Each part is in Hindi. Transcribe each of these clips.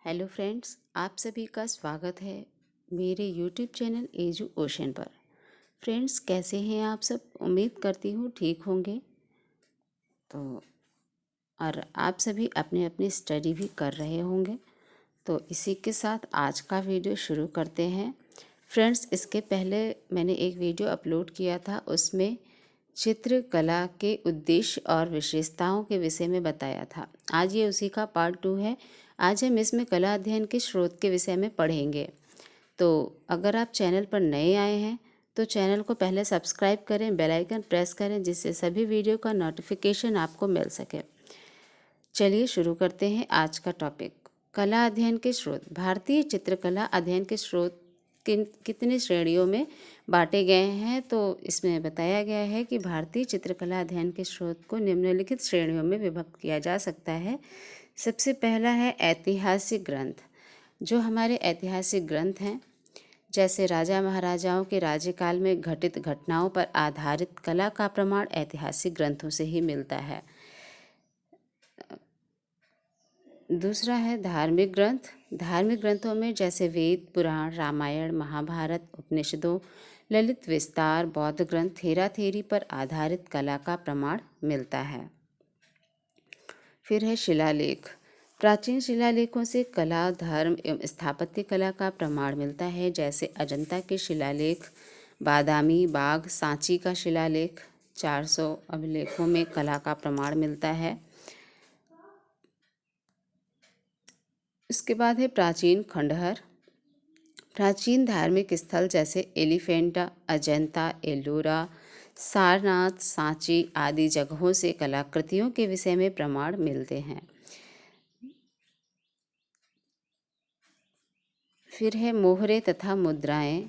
हेलो फ्रेंड्स, आप सभी का स्वागत है मेरे यूट्यूब चैनल एजू ओशन पर। फ्रेंड्स, कैसे हैं आप सब? उम्मीद करती हूँ ठीक होंगे। तो और आप सभी अपने अपनी स्टडी भी कर रहे होंगे। तो इसी के साथ आज का वीडियो शुरू करते हैं। फ्रेंड्स, इसके पहले मैंने एक वीडियो अपलोड किया था, उसमें चित्रकला के उद्देश्य और विशेषताओं के विषय में बताया था। आज ये उसी का पार्ट 2 है। आज हम इसमें कला अध्ययन के स्रोत के विषय में पढ़ेंगे। तो अगर आप चैनल पर नए आए हैं तो चैनल को पहले सब्सक्राइब करें, बेल आइकन प्रेस करें, जिससे सभी वीडियो का नोटिफिकेशन आपको मिल सके। चलिए शुरू करते हैं आज का टॉपिक। कला अध्ययन के स्रोत। भारतीय चित्रकला अध्ययन के स्रोत कितने श्रेणियों में बांटे गए हैं? तो इसमें बताया गया है कि भारतीय चित्रकला अध्ययन के स्रोत को निम्नलिखित श्रेणियों में विभक्त किया जा सकता है। सबसे पहला है ऐतिहासिक ग्रंथ। जो हमारे ऐतिहासिक ग्रंथ हैं, जैसे राजा महाराजाओं के राज्यकाल में घटित घटनाओं पर आधारित कला का प्रमाण ऐतिहासिक ग्रंथों से ही मिलता है। दूसरा है धार्मिक ग्रंथ। धार्मिक ग्रंथों में जैसे वेद, पुराण, रामायण, महाभारत, उपनिषदों, ललित विस्तार, बौद्ध ग्रंथ, हेरा फेरी पर आधारित कला का प्रमाण मिलता है। फिर है शिलालेख। प्राचीन शिलालेखों से कला, धर्म एवं स्थापत्य कला का प्रमाण मिलता है, जैसे अजंता के शिलालेख, बादामी, बाघ, सांची का शिलालेख। 400 अभिलेखों में कला का प्रमाण मिलता है। इसके बाद है प्राचीन खंडहर। प्राचीन धार्मिक स्थल जैसे एलिफेंटा, अजंता, एलोरा, सारनाथ, सांची आदि जगहों से कलाकृतियों के विषय में प्रमाण मिलते हैं। फिर है मोहरे तथा मुद्राएं।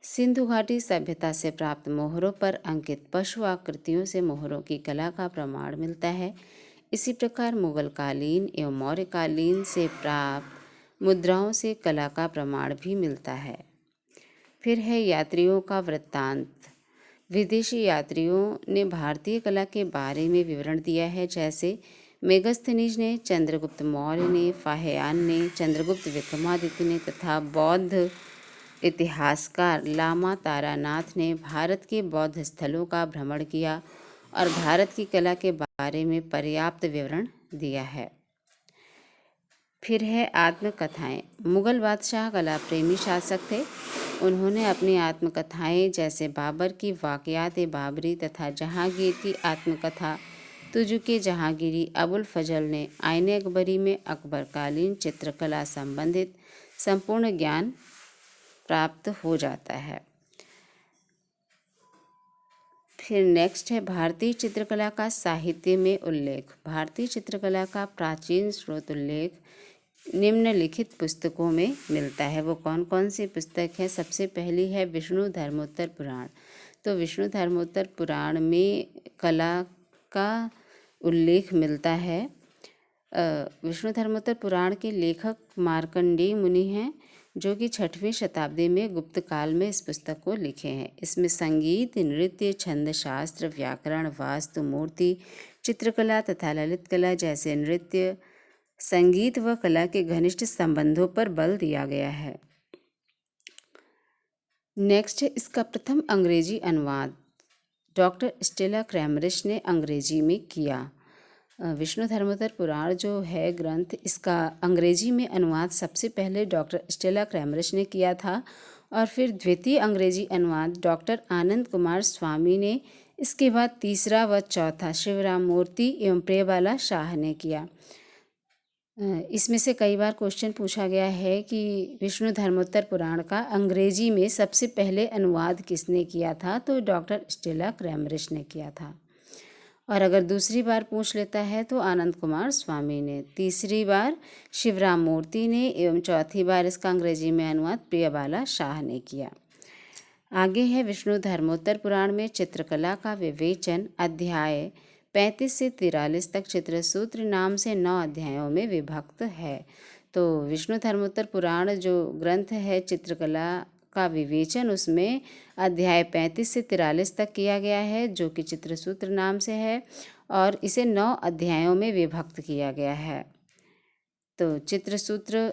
सिंधु घाटी सभ्यता से प्राप्त मोहरों पर अंकित पशु आकृतियों से मोहरों की कला का प्रमाण मिलता है। इसी प्रकार मुगल कालीन एवं मौर्य कालीन से प्राप्त मुद्राओं से कला का प्रमाण भी मिलता है। फिर है यात्रियों का वृत्तांत। विदेशी यात्रियों ने भारतीय कला के बारे में विवरण दिया है, जैसे मेगस्थनीज ने, चंद्रगुप्त मौर्य ने, फाहियान ने, चंद्रगुप्त विक्रमादित्य ने तथा बौद्ध इतिहासकार लामा तारानाथ ने भारत के बौद्ध स्थलों का भ्रमण किया और भारत की कला के बारे में पर्याप्त विवरण दिया है। फिर है आत्मकथाएं। मुगल बादशाह कला प्रेमी शासक थे। उन्होंने अपनी आत्मकथाएं जैसे बाबर की वाक़यात बाबरी तथा जहांगीर की आत्मकथा तुजुके जहांगीरी अबुल फजल ने आईने अकबरी में अकबरकालीन चित्रकला संबंधित संपूर्ण ज्ञान प्राप्त हो जाता है। फिर नेक्स्ट है भारतीय चित्रकला का साहित्य में उल्लेख। भारतीय चित्रकला का प्राचीन स्रोत उल्लेख निम्नलिखित पुस्तकों में मिलता है। वो कौन कौन सी पुस्तक है? सबसे पहली है विष्णु धर्मोत्तर पुराण। तो विष्णु धर्मोत्तर पुराण में कला का उल्लेख मिलता है। विष्णु धर्मोत्तर पुराण के लेखक मार्कंडेय मुनि हैं, जो कि 6वीं शताब्दी में गुप्त काल में इस पुस्तक को लिखे हैं। इसमें संगीत, नृत्य, छंद शास्त्र, व्याकरण, वास्तु, मूर्ति, चित्रकला तथा ललित कला जैसे नृत्य, संगीत व कला के घनिष्ठ संबंधों पर बल दिया गया है। नेक्स्ट है इसका प्रथम अंग्रेजी अनुवाद डॉक्टर स्टेला क्रैमरिश ने अंग्रेजी में किया। विष्णु धर्मोत्तर पुराण जो है ग्रंथ, इसका अंग्रेजी में अनुवाद सबसे पहले डॉक्टर स्टेला क्रैमरिश ने किया था और फिर द्वितीय अंग्रेजी अनुवाद डॉक्टर आनंद कुमार स्वामी ने। इसके बाद तीसरा व चौथा शिवराम मूर्ति एवं प्रियबाला शाह ने किया। इसमें से कई बार क्वेश्चन पूछा गया है कि विष्णु धर्मोत्तर पुराण का अंग्रेजी में सबसे पहले अनुवाद किसने किया था? तो डॉक्टर स्टेला क्रैमरिश ने किया था। और अगर दूसरी बार पूछ लेता है तो आनंद कुमार स्वामी ने, तीसरी बार शिवराम मूर्ति ने एवं चौथी बार इसका अंग्रेजी में अनुवाद प्रियबाला शाह ने किया। आगे है विष्णु धर्मोत्तर पुराण में चित्रकला का विवेचन। अध्याय 35 से 43 तक चित्रसूत्र नाम से 9 अध्यायों में विभक्त है। तो विष्णु धर्मोत्तर पुराण जो ग्रंथ है चित्रकला का विवेचन, उसमें अध्याय 35 से 43 तक किया गया है, जो कि चित्रसूत्र नाम से है, और इसे 9 अध्यायों में विभक्त किया गया है। तो चित्रसूत्र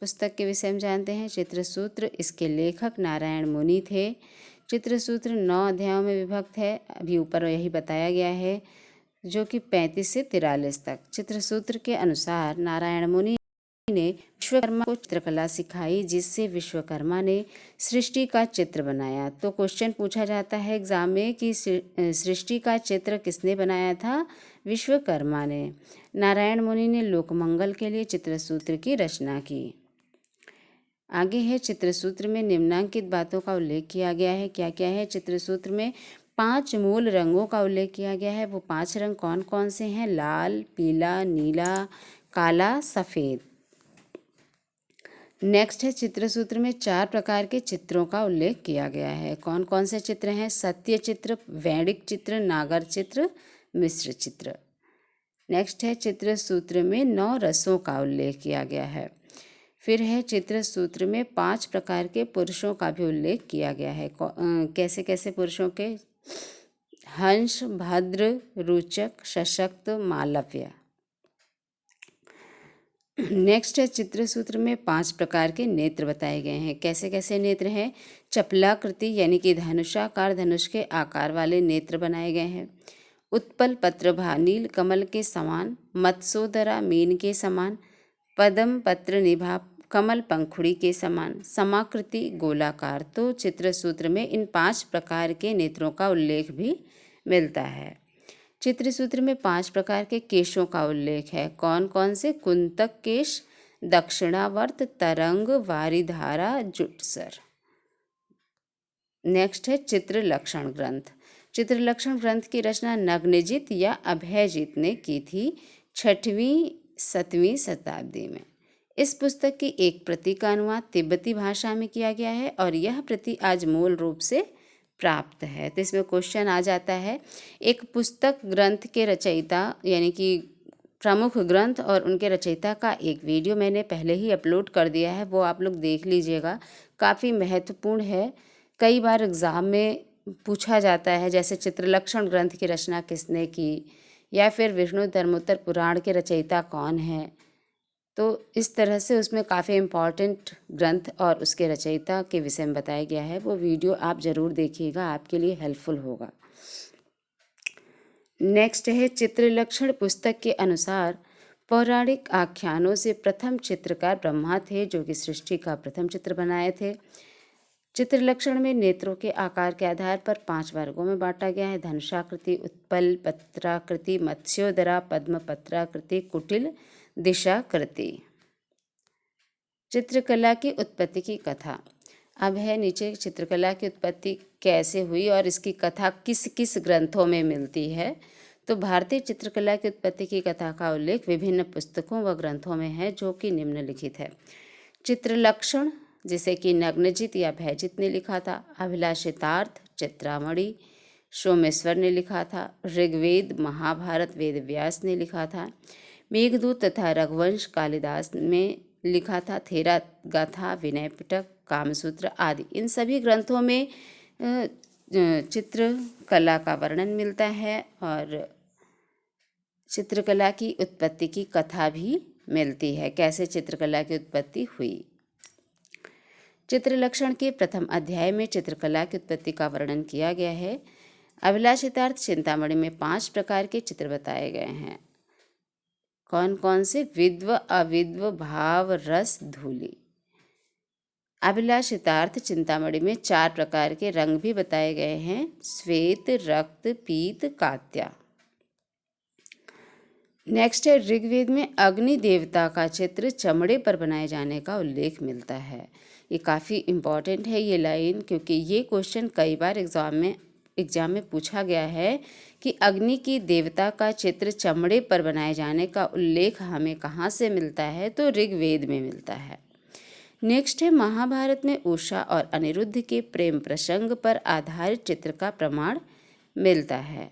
पुस्तक के विषय में जानते हैं। चित्रसूत्र, इसके लेखक नारायण मुनि थे। चित्रसूत्र 9 अध्यायों में विभक्त है, अभी ऊपर यही बताया गया है, जो कि 35 से 43 तक। चित्रसूत्र के अनुसार नारायण मुनि ने विश्वकर्मा को चित्रकला सिखाई, जिससे विश्वकर्मा ने सृष्टि का चित्र बनाया। तो क्वेश्चन पूछा जाता है एग्जाम में कि सृष्टि का चित्र किसने बनाया था? विश्वकर्मा ने। नारायण मुनि ने लोकमंगल के लिए चित्रसूत्र की रचना की। आगे है, चित्रसूत्र में निम्नांकित बातों का उल्लेख किया गया है। क्या क्या है? चित्रसूत्र में 5 मूल रंगों का उल्लेख किया गया है। वो 5 रंग कौन कौन से हैं? लाल, पीला, नीला, काला, सफ़ेद। नेक्स्ट है, चित्रसूत्र में 4 प्रकार के चित्रों का उल्लेख किया गया है। कौन कौन से चित्र हैं? सत्य चित्र, वैदिक चित्र, नागर चित्र, मिश्र चित्र। नेक्स्ट है, चित्रसूत्र में 9 रसों का उल्लेख किया गया है। फिर है, चित्रसूत्र में 5 प्रकार के पुरुषों का भी उल्लेख किया गया है। कैसे कैसे पुरुषों के? हंस, भद्र, रुचक, सशक्त, मालव्य। नेक्स्ट है, चित्रसूत्र में 5 प्रकार के नेत्र बताए गए हैं। कैसे कैसे नेत्र हैं? चपलाकृति यानी कि धनुषाकार, धनुष के आकार वाले नेत्र बनाए गए हैं। उत्पल पत्रभा, नील कमल के समान। मत्स्योदरा, मीन के समान। पद्म पत्र निभा, कमल पंखुड़ी के समान। समाकृति, गोलाकार। तो चित्रसूत्र में इन 5 प्रकार के नेत्रों का उल्लेख भी मिलता है। चित्रसूत्र में 5 प्रकार के केशों का उल्लेख है। कौन कौन से? कुंतक केश, दक्षिणावर्त, तरंग, वारिधारा, जुटसर। नेक्स्ट है, चित्रलक्षण ग्रंथ। चित्रलक्षण ग्रंथ की रचना नग्नजित या अभयजित ने की थी 6वीं 7वीं शताब्दी में। इस पुस्तक की एक प्रति का अनुवाद तिब्बती भाषा में किया गया है और यह प्रति आज मूल रूप से प्राप्त है। तो इसमें क्वेश्चन आ जाता है, एक पुस्तक ग्रंथ के रचयिता यानी कि प्रमुख ग्रंथ और उनके रचयिता का एक वीडियो मैंने पहले ही अपलोड कर दिया है, वो आप लोग देख लीजिएगा। काफ़ी महत्वपूर्ण है, कई बार एग्ज़ाम में पूछा जाता है, जैसे चित्रलक्षण ग्रंथ की रचना किसने की, या फिर विष्णु धर्मोत्तर पुराण के रचयिता कौन है। तो इस तरह से उसमें काफ़ी इम्पॉर्टेंट ग्रंथ और उसके रचयिता के विषय में बताया गया है। वो वीडियो आप ज़रूर देखिएगा, आपके लिए हेल्पफुल होगा। नेक्स्ट है, चित्रलक्षण पुस्तक के अनुसार पौराणिक आख्यानों से प्रथम चित्रकार ब्रह्मा थे, जो कि सृष्टि का प्रथम चित्र बनाए थे। चित्रलक्षण में नेत्रों के आकार के आधार पर 5 वर्गों में बांटा गया है। धनुषाकृति, उत्पल पत्राकृति, मत्स्योदरा, पद्म पत्राकृति, कुटिल दिशाकृति। चित्रकला की उत्पत्ति की कथा। अब है नीचे, चित्रकला की उत्पत्ति कैसे हुई और इसकी कथा किस किस ग्रंथों में मिलती है। तो भारतीय चित्रकला की उत्पत्ति की कथा का उल्लेख विभिन्न पुस्तकों व ग्रंथों में है, जो कि निम्नलिखित है। चित्रलक्षण, जिसे कि नग्नजित या भयजित ने लिखा था। अभिलाषितार्थ चित्रामणि सोमेश्वर ने लिखा था। ऋग्वेद महाभारत वेदव्यास ने लिखा था। मेघदूत तथा रघुवंश कालिदास में लिखा था। थेरा गाथा, विनय पिटक, कामसूत्र आदि, इन सभी ग्रंथों में चित्रकला का वर्णन मिलता है और चित्रकला की उत्पत्ति की कथा भी मिलती है, कैसे चित्रकला की उत्पत्ति हुई। चित्रलक्षण के प्रथम अध्याय में चित्रकला की उत्पत्ति का वर्णन किया गया है। अभिलाषितार्थ चिंतामणि में 5 प्रकार के चित्र बताए गए हैं। कौन कौन से? विद्व, अविद्व, भाव, रस, धूलि। अभिलाषितार्थ चिंतामणि में 4 प्रकार के रंग भी बताए गए हैं। श्वेत, रक्त, पीत, कात्या। नेक्स्ट है, ऋग्वेद में अग्नि देवता का चित्र चमड़े पर बनाए जाने का उल्लेख मिलता है। ये काफ़ी इम्पॉर्टेंट है ये लाइन, क्योंकि ये क्वेश्चन कई बार एग्जाम में पूछा गया है कि अग्नि की देवता का चित्र चमड़े पर बनाए जाने का उल्लेख हमें कहाँ से मिलता है? तो ऋग्वेद में मिलता है। नेक्स्ट है, महाभारत में उषा और अनिरुद्ध के प्रेम प्रसंग पर आधारित चित्र का प्रमाण मिलता है।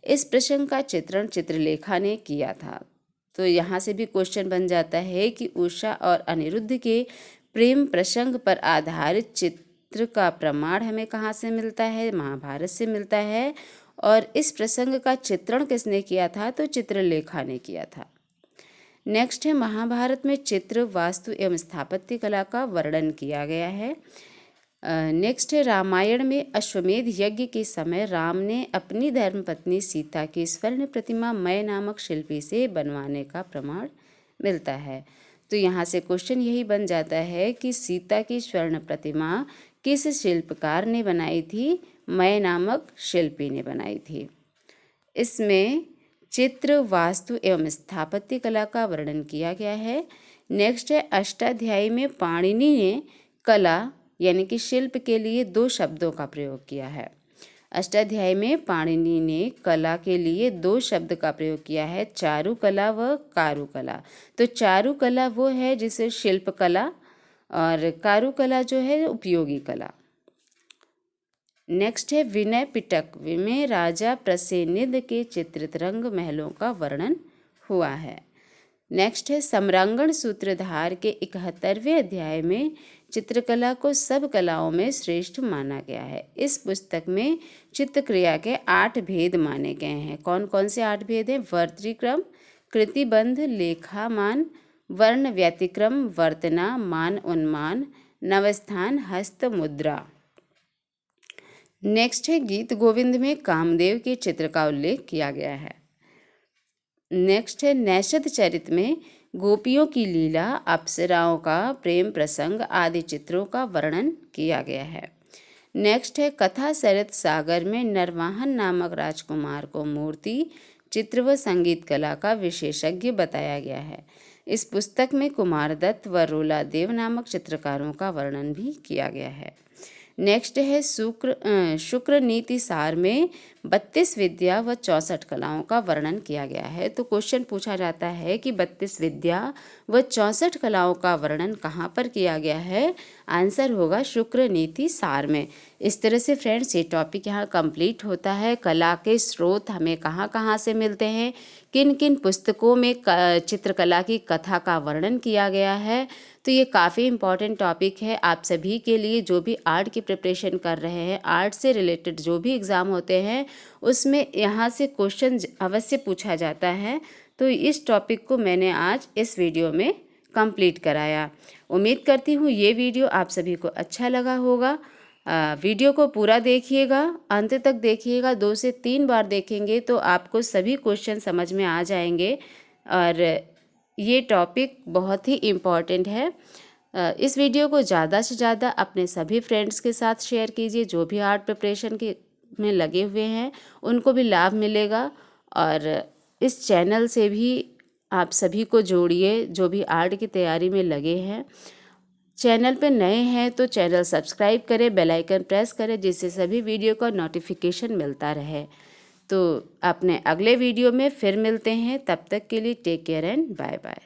इस प्रसंग का चित्रण चित्रलेखा ने किया था। तो यहाँ से भी क्वेश्चन बन जाता है कि उषा और अनिरुद्ध के प्रेम प्रसंग पर आधारित चित्र का प्रमाण हमें कहाँ से मिलता है? महाभारत से मिलता है। और इस प्रसंग का चित्रण किसने किया था? तो चित्रलेखा ने किया था। नेक्स्ट है महाभारत में चित्र, वास्तु एवं स्थापत्य कला का वर्णन किया गया है। नेक्स्ट है रामायण में अश्वमेध यज्ञ के समय राम ने अपनी धर्मपत्नी सीता की स्वर्ण प्रतिमा मय नामक शिल्पी से बनवाने का प्रमाण मिलता है। तो यहाँ से क्वेश्चन यही बन जाता है कि सीता की स्वर्ण प्रतिमा किस शिल्पकार ने बनाई थी? मय नामक शिल्पी ने बनाई थी। इसमें चित्र, वास्तु एवं स्थापत्य कला का वर्णन किया गया है। नेक्स्ट है अष्टाध्यायी में पाणिनि ने कला यानी कि शिल्प के लिए 2 शब्दों का प्रयोग किया है। अष्टाध्यायी में पाणिनि ने कला के लिए 2 शब्द का प्रयोग किया है, चारुकला व कारुकला। तो चारुकला वो है जिसे शिल्प कला, और कारुकला जो है उपयोगी कला। नेक्स्ट है विनय पिटक में राजा प्रसेननिध के चित्रित रंग महलों का वर्णन हुआ है। नेक्स्ट है सम्रांगण सूत्रधार के 71वें अध्याय में चित्रकला को सब कलाओं में श्रेष्ठ माना गया है। इस पुस्तक में चित्रक्रिया के 8 भेद माने गए हैं। कौन कौन से 8 भेद हैं? वर्तिक्रम, कृतिबंध, लेखामान, वर्ण व्यतिक्रम, वर्तना, मान उन्मान, नवस्थान, हस्त, मुद्रा। नेक्स्ट है गीत गोविंद में कामदेव के चित्र का उल्लेख किया गया है। नेक्स्ट है नैषध चरित में गोपियों की लीला, अप्सराओं का प्रेम प्रसंग आदि चित्रों का वर्णन किया गया है। नेक्स्ट है कथा सरित सागर में नरवाहन नामक राजकुमार को मूर्ति, चित्र व संगीत कला का विशेषज्ञ बताया गया है। इस पुस्तक में कुमारदत्त व रोलादेव नामक चित्रकारों का वर्णन भी किया गया है। नेक्स्ट है शुक्र नीति सार में 32 विद्या व 64 कलाओं का वर्णन किया गया है। तो क्वेश्चन पूछा जाता है कि 32 विद्या व 64 कलाओं का वर्णन कहाँ पर किया गया है? आंसर होगा शुक्र नीति सार में। इस तरह से फ्रेंड्स ये टॉपिक यहाँ कंप्लीट होता है। कला के स्रोत हमें कहाँ कहाँ से मिलते हैं, किन किन पुस्तकों में चित्रकला की कथा का वर्णन किया गया है। तो ये काफ़ी इम्पॉर्टेंट टॉपिक है आप सभी के लिए जो भी आर्ट की प्रिपरेशन कर रहे हैं। आर्ट से रिलेटेड जो भी एग्ज़ाम होते हैं उसमें यहाँ से क्वेश्चन अवश्य पूछा जाता है। तो इस टॉपिक को मैंने आज इस वीडियो में कंप्लीट कराया। उम्मीद करती हूँ ये वीडियो आप सभी को अच्छा लगा होगा। वीडियो को पूरा देखिएगा, अंत तक देखिएगा। 2 से 3 बार देखेंगे तो आपको सभी क्वेश्चन समझ में आ जाएंगे और ये टॉपिक बहुत ही इम्पॉर्टेंट है। इस वीडियो को ज़्यादा से ज़्यादा अपने सभी फ्रेंड्स के साथ शेयर कीजिए जो भी आर्ट प्रिपरेशन के में लगे हुए हैं, उनको भी लाभ मिलेगा। और इस चैनल से भी आप सभी को जोड़िए जो भी आर्ट की तैयारी में लगे हैं। चैनल पे नए हैं तो चैनल सब्सक्राइब करें, बेल आइकन प्रेस करें जिससे सभी वीडियो का नोटिफिकेशन मिलता रहे। तो अपने अगले वीडियो में फिर मिलते हैं, तब तक के लिए take care and bye bye.